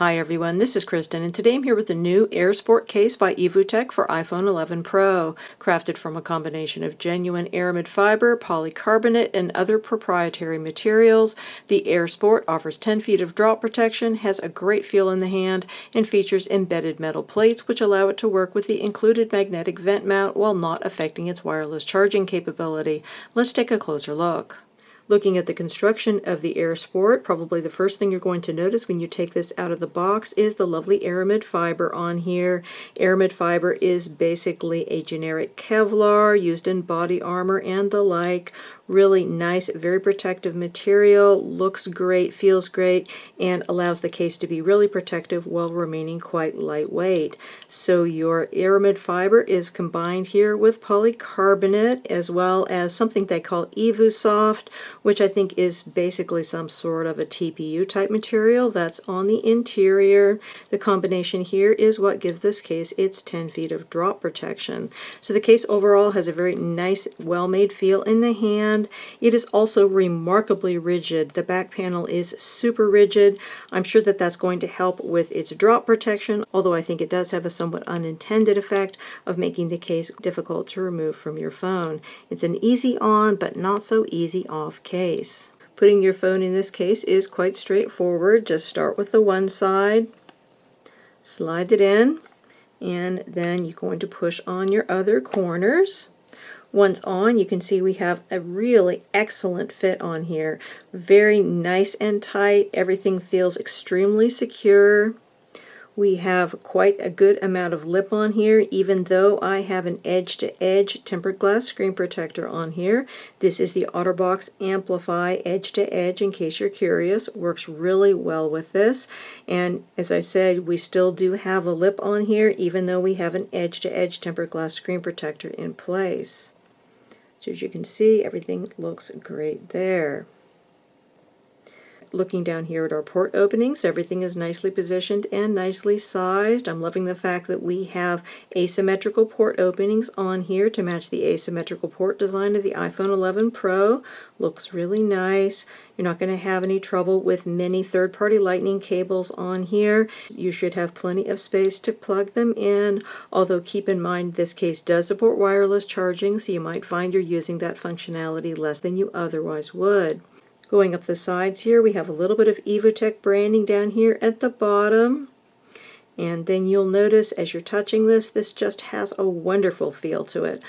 Hi everyone, this is Kristen, and today I'm here with the new AirSport case by Evotech for iPhone 11 Pro. Crafted from a combination of genuine aramid fiber, polycarbonate, and other proprietary materials, the AirSport offers 10 feet of drop protection, has a great feel in the hand, and features embedded metal plates which allow it to work with the included magnetic vent mount while not affecting its wireless charging capability. Let's take a closer look. Looking at the construction of the AirSport, probably the first thing you're going to notice when you take this out of the box is the lovely aramid fiber on here. Aramid fiber is basically a generic Kevlar used in body armor and the like. Really nice, very protective material, looks great, feels great, and allows the case to be really protective while remaining quite lightweight. So your aramid fiber is combined here with polycarbonate as well as something they call EvoSoft, which I think is basically some sort of a TPU type material that's on the interior. The combination here is what gives this case its 10 feet of drop protection. So the case overall has a very nice, well-made feel in the hand. It is also remarkably rigid. The back panel is super rigid. I'm sure that that's going to help with its drop protection, although I think it does have a somewhat unintended effect of making the case difficult to remove from your phone. It's an easy on but not so easy off case. Putting your phone in this case is quite straightforward. Just start with the one side, slide it in, and then you're going to push on your other corners. Once on, you can see we have a really excellent fit on here. Very nice and tight. Everything feels extremely secure. We have quite a good amount of lip on here, even though I have an edge-to-edge tempered glass screen protector on here. This is the OtterBox Amplify edge-to-edge, in case you're curious. Works really well with this. And as I said, we still do have a lip on here, even though we have an edge-to-edge tempered glass screen protector in place. So as you can see, everything looks great there. Looking down here at our port openings, everything is nicely positioned and nicely sized. I'm loving the fact that we have asymmetrical port openings on here to match the asymmetrical port design of the iPhone 11 Pro. Looks really nice. You're not going to have any trouble with many third-party lightning cables on here. You should have plenty of space to plug them in, although keep in mind this case does support wireless charging, so you might find you're using that functionality less than you otherwise would. Going up the sides here, we have a little bit of Evotech branding down here at the bottom. And then you'll notice as you're touching this, this just has a wonderful feel to it.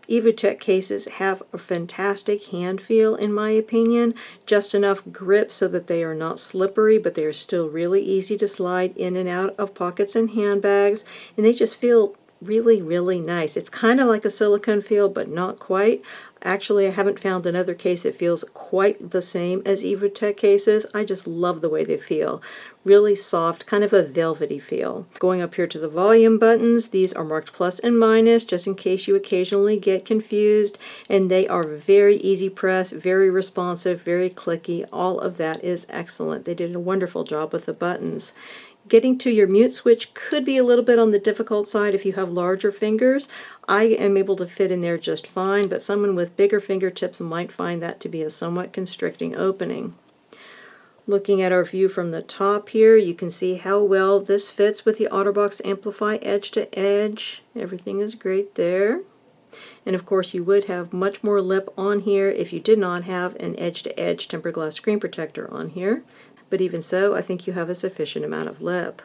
Evotech cases have a fantastic hand feel, in my opinion. Just enough grip so that they are not slippery, but they are still really easy to slide in and out of pockets and handbags. And they just feel really, really nice. It's kind of like a silicone feel, but not quite. Actually, I haven't found another case that feels quite the same as Evotech cases. I just love the way they feel. Really soft, kind of a velvety feel. Going up here to the volume buttons, these are marked plus and minus, just in case you occasionally get confused. And they are very easy press, very responsive, very clicky. All of that is excellent. They did a wonderful job with the buttons. Getting to your mute switch could be a little bit on the difficult side if you have larger fingers. I am able to fit in there just fine, but someone with bigger fingertips might find that to be a somewhat constricting opening. Looking at our view from the top here, you can see how well this fits with the OtterBox Amplify edge to edge. Everything is great there. And of course you would have much more lip on here if you did not have an edge-to-edge tempered glass screen protector on here. But even so, I think you have a sufficient amount of lip.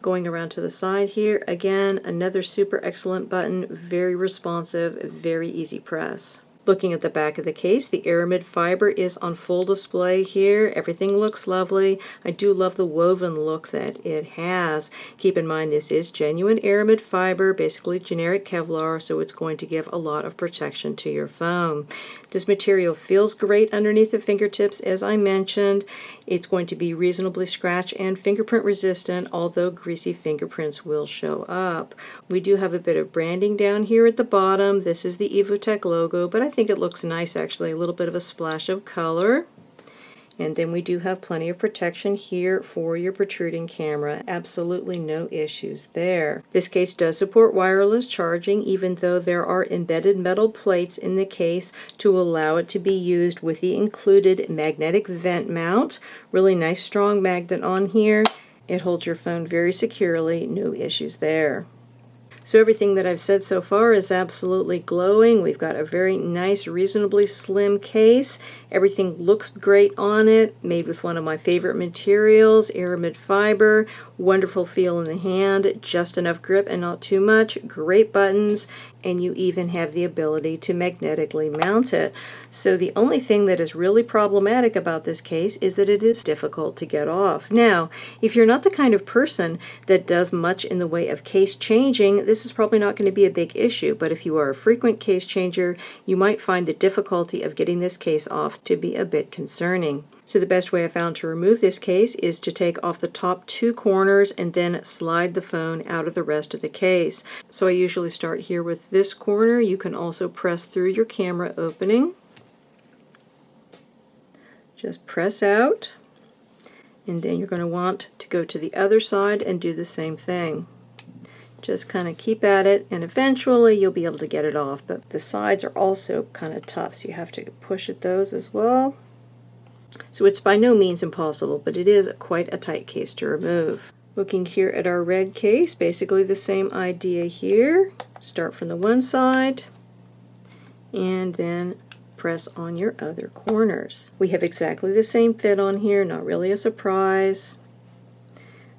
Going around to the side here, again, another super excellent button, very responsive, very easy press. Looking at the back of the case, the aramid fiber is on full display here. Everything looks lovely. I do love the woven look that it has. Keep in mind this is genuine aramid fiber, basically generic Kevlar, so it's going to give a lot of protection to your phone. This material feels great underneath the fingertips, as I mentioned. It's going to be reasonably scratch and fingerprint resistant, although greasy fingerprints will show up. We do have a bit of branding down here at the bottom. This is the Evotech logo, but I think it looks nice actually, a little bit of a splash of color. And then we do have plenty of protection here for your protruding camera. Absolutely no issues there. This case does support wireless charging, even though there are embedded metal plates in the case to allow it to be used with the included magnetic vent mount. Really nice strong magnet on here. It holds your phone very securely, no issues there. So everything that I've said so far is absolutely glowing. We've got a very nice, reasonably slim case. Everything looks great on it, made with one of my favorite materials, aramid fiber. Wonderful feel in the hand, just enough grip and not too much. Great buttons, and you even have the ability to magnetically mount it. So the only thing that is really problematic about this case is that it is difficult to get off. Now, if you're not the kind of person that does much in the way of case changing, this is probably not going to be a big issue, but if you are a frequent case changer, you might find the difficulty of getting this case off to be a bit concerning. So the best way I found to remove this case is to take off the top two corners and then slide the phone out of the rest of the case. So I usually start here with this corner. You can also press through your camera opening. Just press out, and then you're going to want to go to the other side and do the same thing. Just kind of keep at it, and eventually you'll be able to get it off, but the sides are also kind of tough, so you have to push at those as well. So it's by no means impossible, but it is quite a tight case to remove. Looking here at our red case, basically the same idea here. Start from the one side, and then press on your other corners. We have exactly the same fit on here, not really a surprise.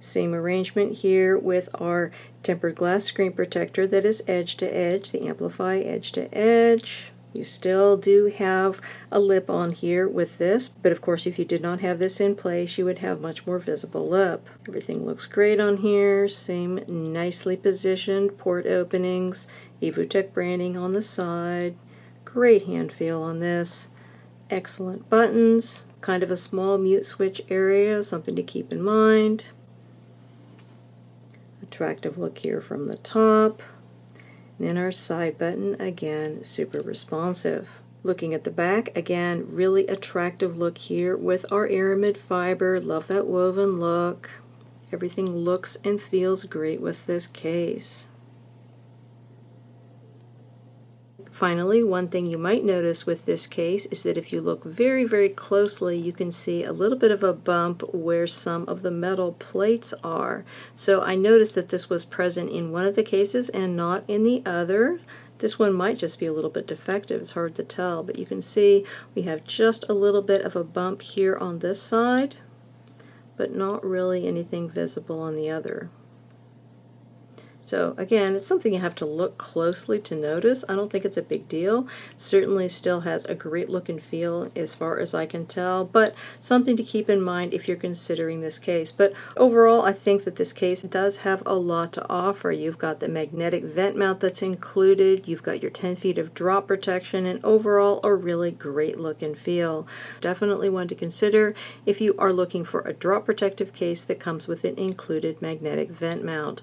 Same arrangement here with our tempered glass screen protector that is edge to edge, the Amplify edge to edge. You still do have a lip on here with this, but of course if you did not have this in place, you would have much more visible lip. Everything looks great on here, same nicely positioned port openings, EvoTech branding on the side, great hand feel on this, excellent buttons, kind of a small mute switch area, something to keep in mind. Attractive look here from the top. And then our side button, again, super responsive. Looking at the back, again, really attractive look here with our aramid fiber. Love that woven look. Everything looks and feels great with this case. Finally, one thing you might notice with this case is that if you look very, very closely, you can see a little bit of a bump where some of the metal plates are. So I noticed that this was present in one of the cases and not in the other. This one might just be a little bit defective, it's hard to tell, but you can see we have just a little bit of a bump here on this side, but not really anything visible on the other. So again, it's something you have to look closely to notice. I don't think it's a big deal. Certainly still has a great look and feel as far as I can tell, but something to keep in mind if you're considering this case. But overall, I think that this case does have a lot to offer. You've got the magnetic vent mount that's included, you've got your 10 feet of drop protection, and overall a really great look and feel. Definitely one to consider if you are looking for a drop protective case that comes with an included magnetic vent mount.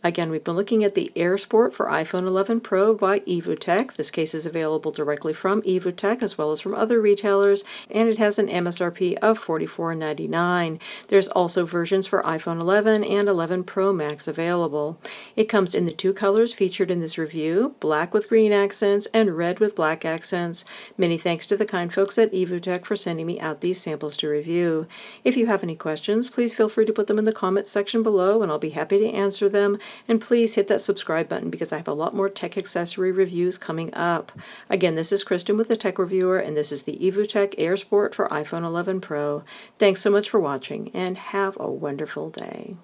Again, we've been looking at the AirSport for iPhone 11 Pro by EvoTech. This case is available directly from EvoTech as well as from other retailers, and it has an MSRP of $44.99. There's also versions for iPhone 11 and 11 Pro Max available. It comes in the two colors featured in this review, black with green accents and red with black accents. Many thanks to the kind folks at EvoTech for sending me out these samples to review. If you have any questions, please feel free to put them in the comments section below and I'll be happy to answer them. And please hit that subscribe button because I have a lot more tech accessory reviews coming up. Again, this is Kristen with the Tech Reviewer, and this is the EvoTech AirSport for iPhone 11 Pro. Thanks so much for watching, and have a wonderful day.